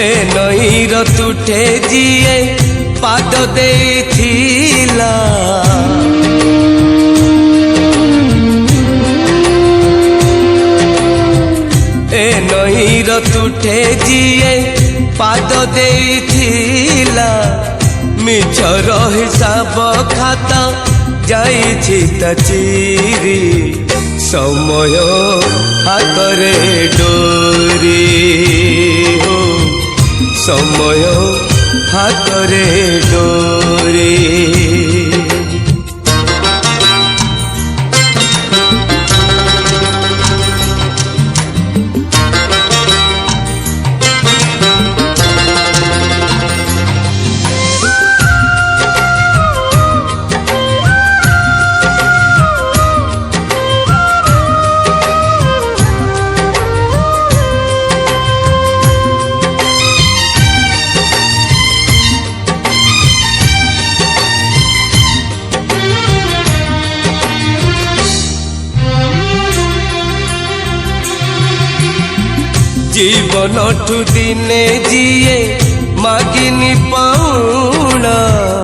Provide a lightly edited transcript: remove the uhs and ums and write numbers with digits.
ए नईर तुठे जिए पाद देथिला ए नईर तुठे जिए पाद देथिला मिछर हिसाब खाता जाइछि ता चिरी समय हातरे डोरी हो समय हातरे डोरी जीवन ठु दिने जिए मागिनी पाउना।